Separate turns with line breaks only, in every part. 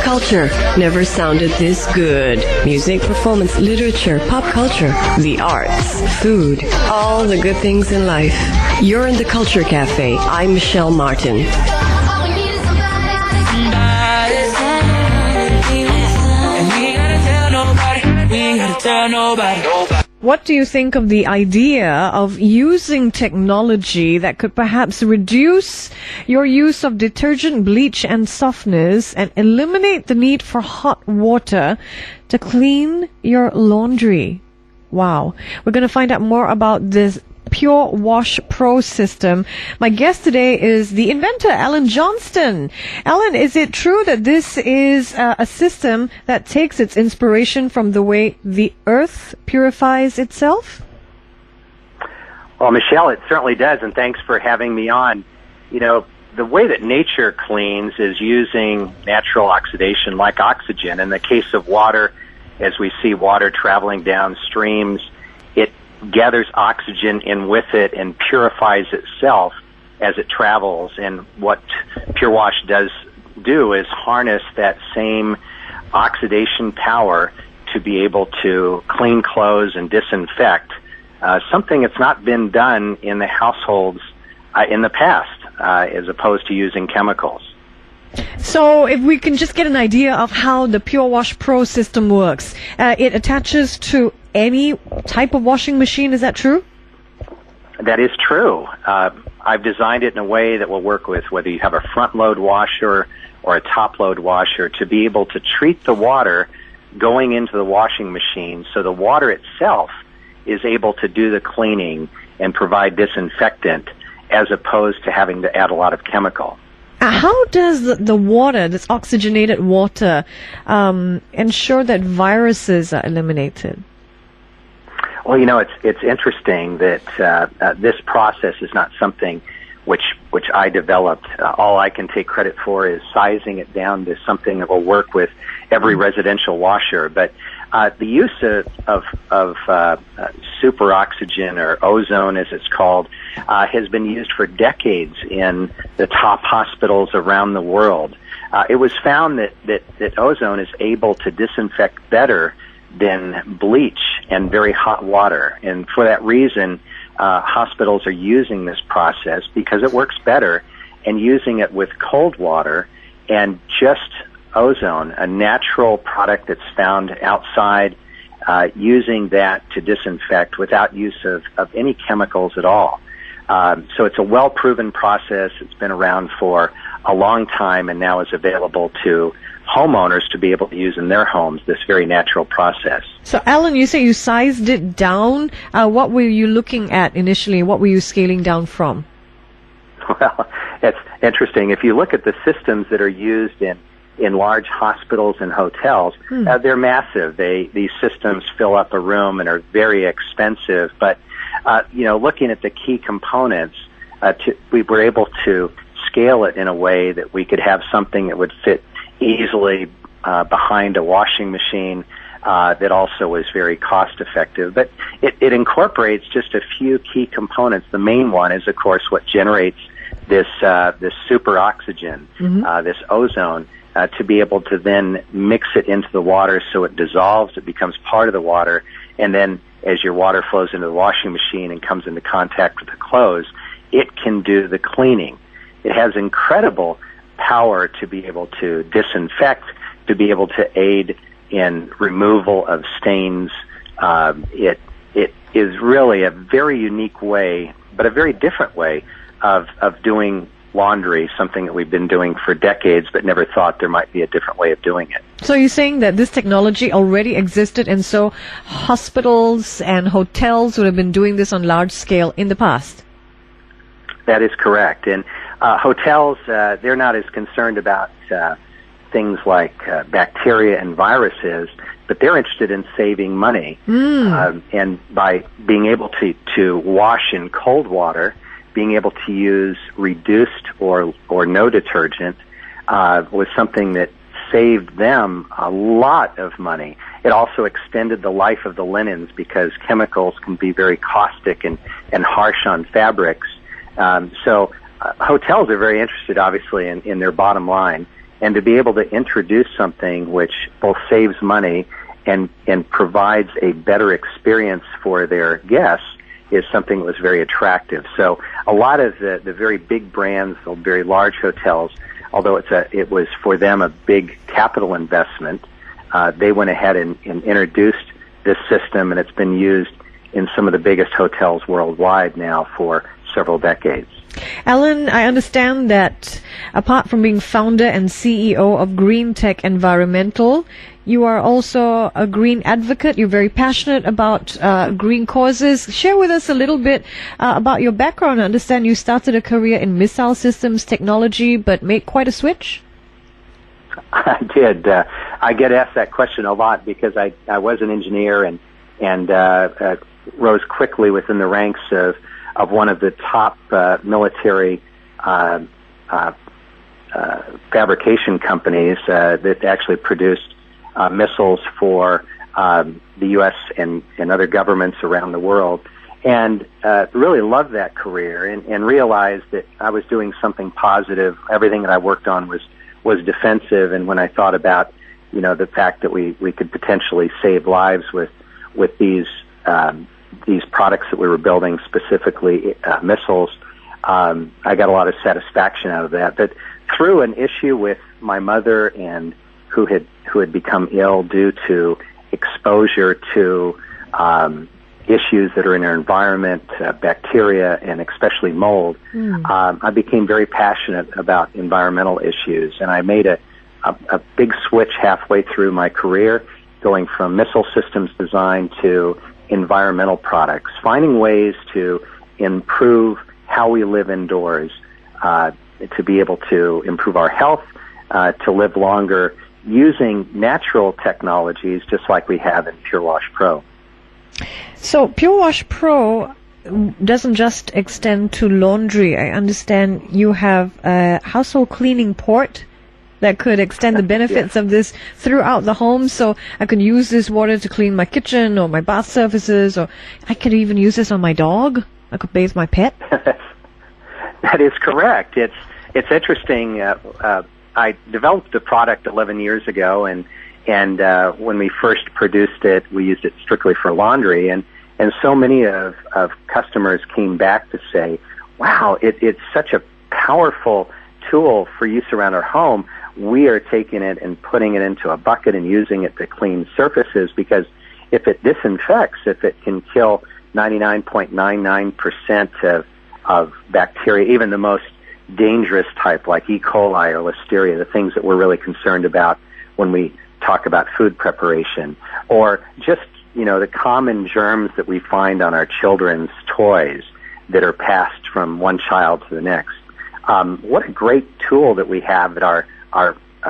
Culture never sounded this good. Music, performance, literature, pop culture, the arts, food, all the good things in life. You're in the Culture Cafe. I'm Michelle Martin.
What do you think of the idea of using technology that could perhaps reduce your use of detergent, bleach, and softeners and eliminate the need for hot water to clean your laundry? Wow. We're going to find out more about this pureWash Pro system. My guest today is the inventor, Allen Johnston. Allen, is it true that this is a system that takes its inspiration from the way the earth purifies itself?
Well, Michelle, it certainly does, and thanks for having me on. You know, the way that nature cleans is using natural oxidation like oxygen. In the case of water, as we see water traveling down streams, it gathers oxygen in with it and purifies itself as it travels. And what pureWash does do is harness that same oxidation power to be able to clean clothes and disinfect, something that's not been done in the households in the past, as opposed to using chemicals.
So if we can just get an idea of how the pureWash Pro system works, it attaches to any type of washing machine, is that true?
That is true. I've designed it in a way that will work with whether you have a front-load washer or a top-load washer to be able to treat the water going into the washing machine so the water itself is able to do the cleaning and provide disinfectant as opposed to having to add a lot of chemical.
How does the water, this oxygenated water, ensure that viruses are eliminated?
Well, you know, it's interesting that this process is not something which I developed. All I can take credit for is sizing it down to something that will work with every residential washer. But the use of superoxygen, or ozone as it's called, has been used for decades in the top hospitals around the world. It was found that ozone is able to disinfect better than bleach and very hot water. And for that reason, hospitals are using this process because it works better, and using it with cold water and just ozone, a natural product that's found outside, using that to disinfect without use of any chemicals at all. So it's a well-proven process. It's been around for a long time and now is available to homeowners to be able to use in their homes, this very natural process.
So, Allen, you say you sized it down. What were you looking at initially? What were you scaling down from?
Well, it's interesting. If you look at the systems that are used in large hospitals and hotels, they're massive. These systems fill up a room and are very expensive. But, looking at the key components, we were able to scale it in a way that we could have something that would fit easily behind a washing machine that also was very cost effective. But it incorporates just a few key components. The main one is, of course, what generates this super oxygen, this ozone, to be able to then mix it into the water so it dissolves, it becomes part of the water, and then as your water flows into the washing machine and comes into contact with the clothes, it can do the cleaning. It has incredible power to be able to disinfect, to be able to aid in removal of stains. It is really a very unique way, but a very different way of doing laundry, something that we've been doing for decades but never thought there might be a different way of doing it.
So you're saying that this technology already existed, and so hospitals and hotels would have been doing this on large scale in the past?
That is correct. And hotels, they're not as concerned about things like bacteria and viruses, but they're interested in saving money. And by being able to wash in cold water, being able to use reduced or no detergent was something that saved them a lot of money. It also extended the life of the linens because chemicals can be very caustic and harsh on fabrics. So hotels are very interested, obviously, in their bottom line, and to be able to introduce something which both saves money and provides a better experience for their guests is something that was very attractive. So a lot of the very big brands, the very large hotels, although it was for them a big capital investment, they went ahead and introduced this system, and it's been used in some of the biggest hotels worldwide now for several decades.
Allen, I understand that apart from being founder and CEO of Green Tech Environmental, you are also a green advocate. You're very passionate about green causes. Share with us a little bit about your background. I understand you started a career in missile systems technology, but made quite a switch.
I did. I get asked that question a lot because I was an engineer and rose quickly within the ranks of one of the top military fabrication companies that actually produced missiles for the U.S. and other governments around the world, and really loved that career and realized that I was doing something positive. Everything that I worked on was defensive, and when I thought about the fact that we could potentially save lives with these products that we were building, specifically missiles, I got a lot of satisfaction out of that. But through an issue with my mother and who had become ill due to exposure to issues that are in our environment, bacteria, and especially mold, I became very passionate about environmental issues, and I made a big switch halfway through my career, going from missile systems design to environmental products, finding ways to improve how we live indoors, to be able to improve our health, to live longer, using natural technologies just like we have in pureWash Pro.
So pureWash Pro doesn't just extend to laundry. I understand you have a household cleaning port that could extend the benefits of this throughout the home. So I could use this water to clean my kitchen or my bath surfaces, or I could even use this on my dog. I could bathe my pet.
That is correct. It's interesting. I developed the product 11 years ago, and when we first produced it, we used it strictly for laundry, and so many of customers came back to say, wow, it's such a powerful tool for use around our home. We are taking it and putting it into a bucket and using it to clean surfaces, because if it disinfects, if it can kill 99.99% of bacteria, even the most dangerous type like E. coli or Listeria, the things that we're really concerned about when we talk about food preparation, or just, the common germs that we find on our children's toys that are passed from one child to the next. What a great tool that we have, that our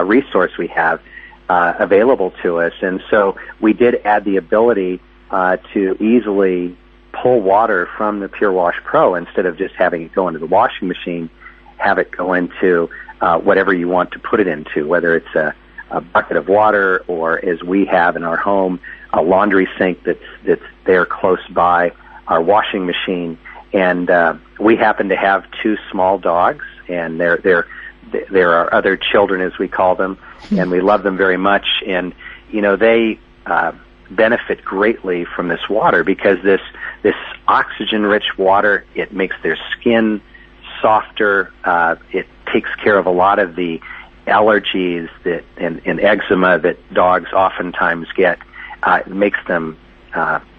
resource we have available to us. And so we did add the ability to easily pull water from the pureWash Pro instead of just having it go into the washing machine. Have it go into whatever you want to put it into, whether it's a bucket of water, or as we have in our home, a laundry sink that's there close by, our washing machine. And we happen to have 2 small dogs, and they're our other children, as we call them, and we love them very much. And they benefit greatly from this water, because this oxygen-rich water, it makes their skin softer. It takes care of a lot of the allergies that and eczema that dogs oftentimes get. It makes them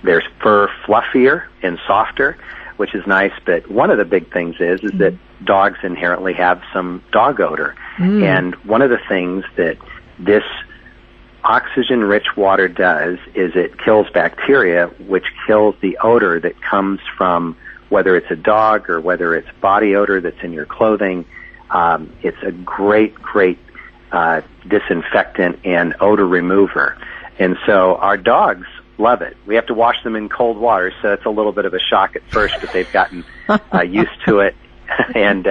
their fur fluffier and softer, which is nice. But one of the big things is that dogs inherently have some dog odor, and one of the things that this oxygen-rich water does is it kills bacteria, which kills the odor that comes from whether it's a dog or whether it's body odor that's in your clothing. It's a great disinfectant and odor remover. And so our dogs love it. We have to wash them in cold water, so it's a little bit of a shock at first, but they've gotten used to it, and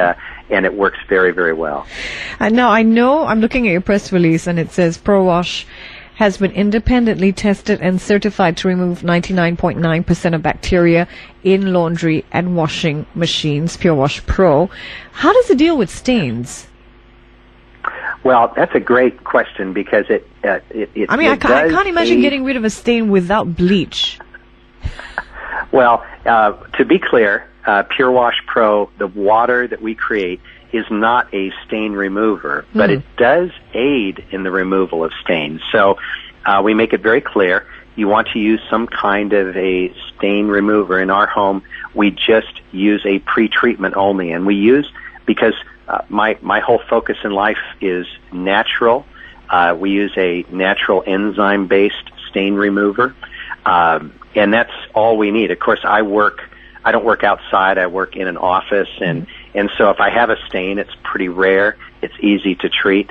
it works very, very well.
Now, I know I'm looking at your press release, and it says ProWash has been independently tested and certified to remove 99.9% of bacteria in laundry and washing machines, PureWash Pro. How does it deal with stains?
Well, that's a great question because I
can't imagine getting rid of a stain without bleach.
Well, to be clear, PureWash Pro, the water that we create, is not a stain remover, but it does aid in the removal of stains. So we make it very clear you want to use some kind of a stain remover. In our home, we just use a pre-treatment only, and we use, because my whole focus in life is natural. We use a natural enzyme-based stain remover, and that's all we need. Of course, I don't work outside. I work in an office, and so if I have a stain, it's pretty rare. It's easy to treat.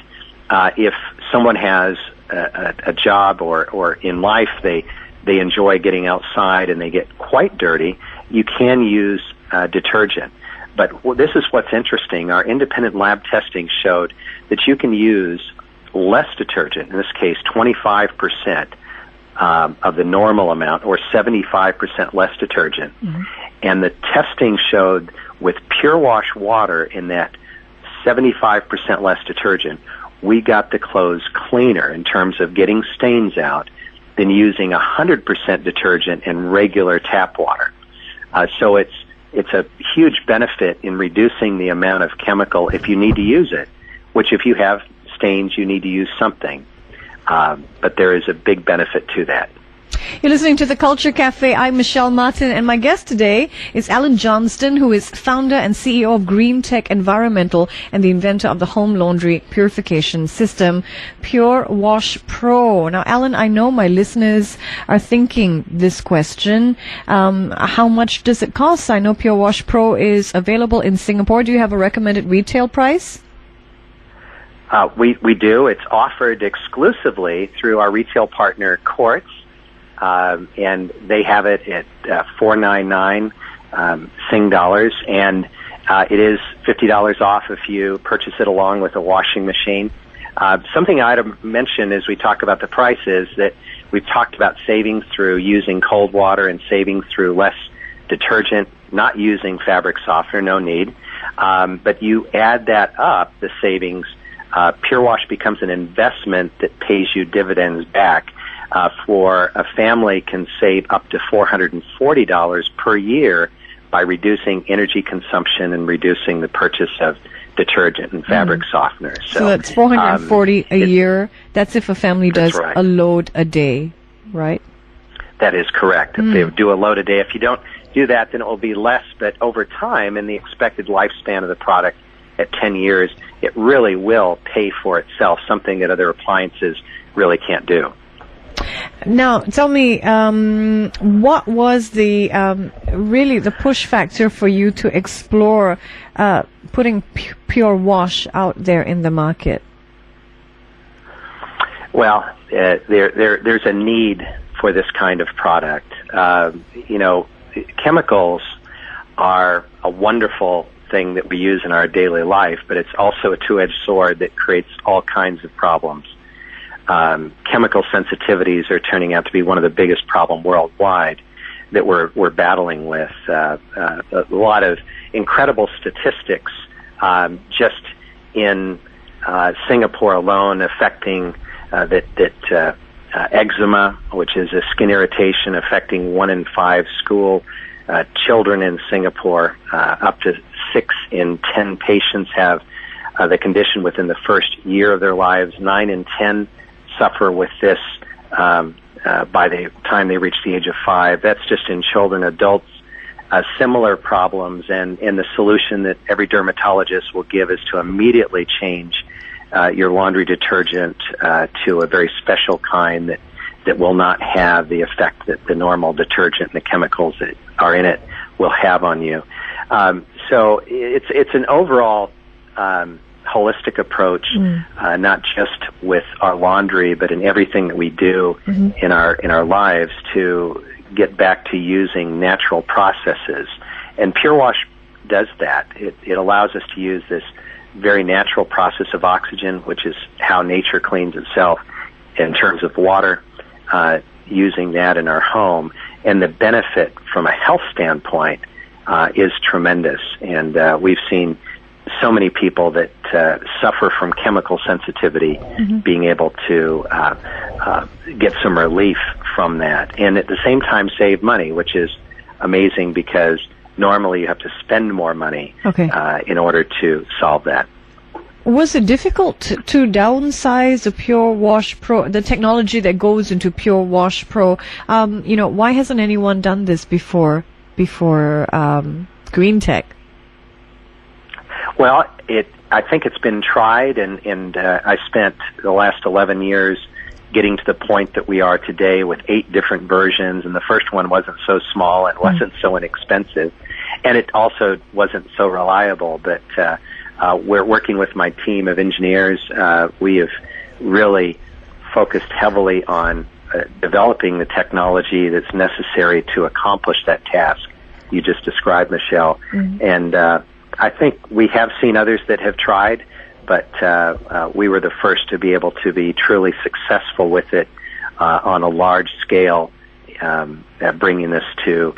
If someone has a job or in life they enjoy getting outside and they get quite dirty, you can use detergent. But this is what's interesting. Our independent lab testing showed that you can use less detergent, in this case 25% of the normal amount, or 75% less detergent. And the testing showed with PureWash water in that 75% less detergent, we got the clothes cleaner in terms of getting stains out than using 100% detergent and regular tap water. So it's a huge benefit in reducing the amount of chemical if you need to use it, which if you have stains, you need to use something. But there is a big benefit to that.
You're listening to The Culture Cafe. I'm Michelle Martin, and my guest today is Allen Johnston, who is founder and CEO of Green Tech Environmental and the inventor of the home laundry purification system, PureWash Pro. Now, Allen, I know my listeners are thinking this question. How much does it cost? I know PureWash Pro is available in Singapore. Do you have a recommended retail price?
We do. It's offered exclusively through our retail partner, Quartz. And they have it at $499 Sing dollars, and it is $50 off if you purchase it along with a washing machine. Something I'd mention as we talk about the price is that we've talked about savings through using cold water and savings through less detergent, not using fabric softener, no need. But you add that up, the savings, PureWash becomes an investment that pays you dividends back. For a family can save up to $440 per year by reducing energy consumption and reducing the purchase of detergent and fabric softeners.
So that's $440 a year. That's if a family does a load a day, right?
That is correct. If they do a load a day. If you don't do that, then it will be less. But over time, in the expected lifespan of the product at 10 years, it really will pay for itself, something that other appliances really can't do.
Now, tell me, what was the really the push factor for you to explore putting PureWash out there in the market?
Well, there's a need for this kind of product. Chemicals are a wonderful thing that we use in our daily life, but it's also a two-edged sword that creates all kinds of problems. Chemical sensitivities are turning out to be one of the biggest problems worldwide that we're battling with. A lot of incredible statistics just in Singapore alone affecting eczema, which is a skin irritation affecting 1 in 5 school children in Singapore. Up to 6 in 10 patients have the condition within the first year of their lives. 9 in 10 suffer with this by the time they reach the age of 5. That's just in children. Adults, similar problems, and the solution that every dermatologist will give is to immediately change your laundry detergent to a very special kind that will not have the effect that the normal detergent and the chemicals that are in it will have on you. So it's an overall holistic approach, not just with our laundry, but in everything that we do in our lives to get back to using natural processes. And PureWash does that. It allows us to use this very natural process of oxygen, which is how nature cleans itself, in terms of water, using that in our home, and the benefit from a health standpoint is tremendous. And we've seen so many people that suffer from chemical sensitivity being able to get some relief from that, and at the same time save money, which is amazing because normally you have to spend more money in order to solve that.
Was it difficult to downsize the PureWash Pro, the technology that goes into PureWash Pro? Why hasn't anyone done this before Green Tech?
Well, I think it's been tried, and I spent the last 11 years getting to the point that we are today with 8 different versions, and the first one wasn't so small and wasn't so inexpensive, and it also wasn't so reliable, but we're working with my team of engineers. We have really focused heavily on developing the technology that's necessary to accomplish that task you just described, Michelle, and I think we have seen others that have tried, but we were the first to be able to be truly successful with it on a large scale, bringing this to,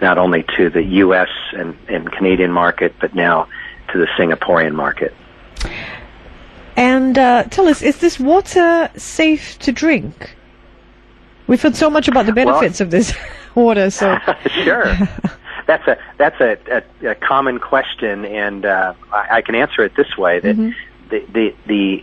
not only to the U.S. and Canadian market, but now to the Singaporean market.
And tell us, is this water safe to drink? We've heard so much about the benefits of this water. So
sure. That's a common question, and I can answer it this way: that the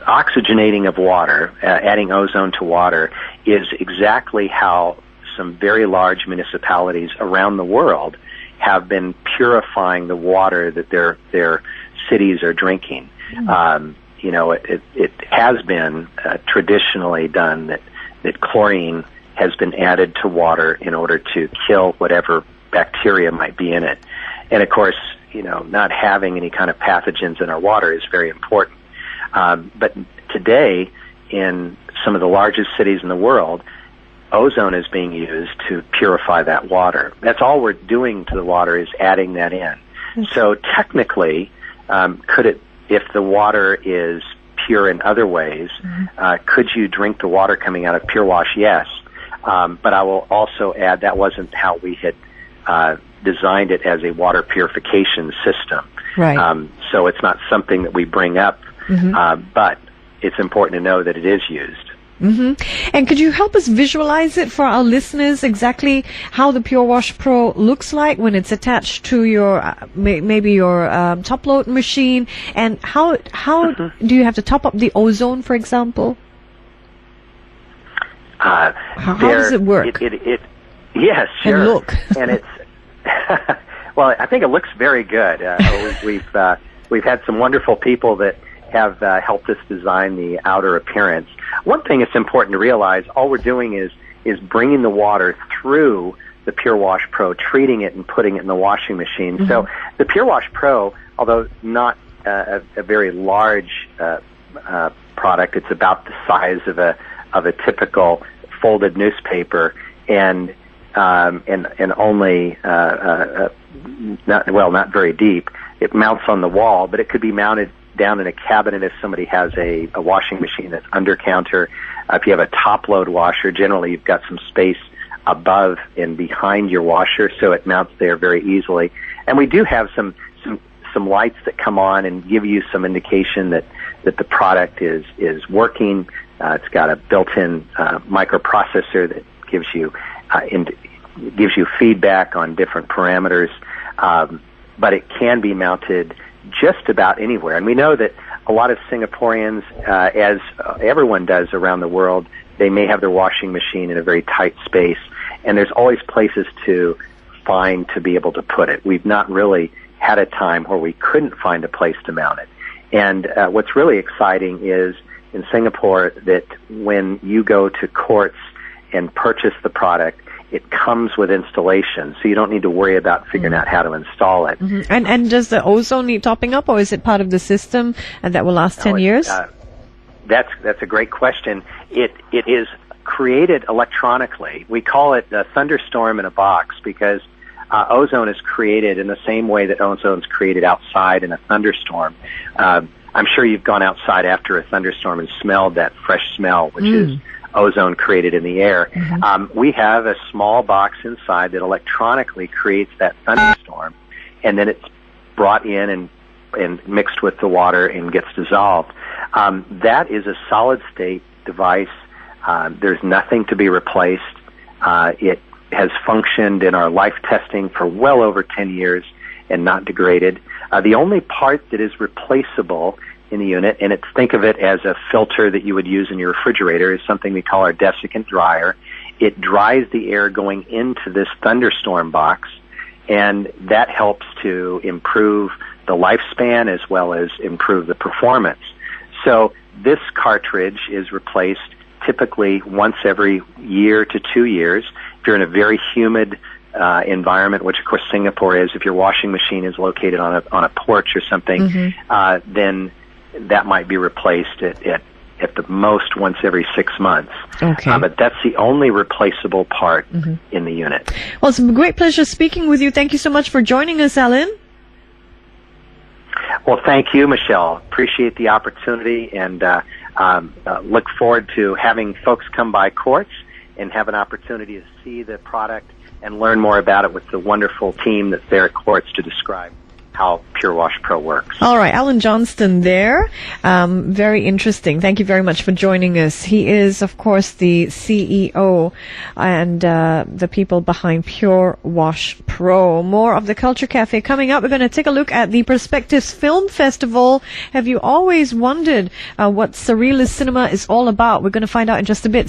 oxygenating of water, adding ozone to water, is exactly how some very large municipalities around the world have been purifying the water that their cities are drinking. It has been traditionally done that chlorine has been added to water in order to kill whatever bacteria might be in it. And of course, not having any kind of pathogens in our water is very important. But today, in some of the largest cities in the world, ozone is being used to purify that water. That's all we're doing to the water is adding that in. So technically, if the water is pure in other ways, could you drink the water coming out of PureWash? Yes. But I will also add that wasn't how we had designed it as a water purification system.
Right.
So it's not something that we bring up, but it's important to know that it is used.
And could you help us visualize it for our listeners, exactly how the PureWash Pro looks like when it's attached to your maybe your top load machine, and how do you have to top up the ozone, for example? How does it work?
Yes, sure.
And look.
And it's well, I think it looks very good. We've had some wonderful people that have helped us design the outer appearance. One thing that's important to realize: all we're doing is bringing the water through the PureWash Pro, treating it and putting it in the washing machine. So the PureWash Pro, although not a very large product, it's about the size of a typical folded newspaper, and only not very deep. It mounts on the wall, but it could be mounted down in a cabinet if somebody has a washing machine that's under counter. If you have a top load washer, generally you've got some space above and behind your washer, so it mounts there very easily. And we do have some lights that come on and give you some indication that the product is working. It's got a built-in microprocessor that gives you feedback on different parameters, but it can be mounted just about anywhere. And we know that a lot of Singaporeans, as everyone does around the world, they may have their washing machine in a very tight space, and there's always places to find to be able to put it. We've not really had a time where we couldn't find a place to mount it. And what's really exciting is in Singapore that when you go to courts and purchase the product, it comes with installation, so you don't need to worry about figuring out how to install it.
And does the ozone need topping up, or is it part of the system and that will last 10 years?
That's a great question. It is created electronically. We call it a thunderstorm in a box because ozone is created in the same way that ozone is created outside in a thunderstorm. I'm sure you've gone outside after a thunderstorm and smelled that fresh smell, which is ozone created in the air. We have a small box inside that electronically creates that thunderstorm, and then it's brought in and mixed with the water and gets dissolved. That is a solid-state device. There's nothing to be replaced. It has functioned in our life testing for well over 10 years and not degraded. The only part that is replaceable in the unit, and think of it as a filter that you would use in your refrigerator, is something we call our desiccant dryer. It dries the air going into this thunderstorm box, and that helps to improve the lifespan as well as improve the performance. So this cartridge is replaced typically once every year to 2 years. If you're in a very humid environment, which of course Singapore is, if your washing machine is located on a porch or something, then that might be replaced at the most once every 6 months.
Okay.
But that's the only replaceable part in the unit.
Well, it's a great pleasure speaking with you. Thank you so much for joining us, Allen.
Well, thank you, Michelle. Appreciate the opportunity, and look forward to having folks come by Quartz and have an opportunity to see the product and learn more about it with the wonderful team that's there at Quartz to describe how pureWash Pro works.
All right, Allen Johnston there. Very interesting. Thank you very much for joining us. He is, of course, the CEO and the people behind pureWash Pro. More of the Culture Cafe coming up. We're going to take a look at the Perspectives Film Festival. Have you always wondered what surrealist cinema is all about? We're going to find out in just a bit.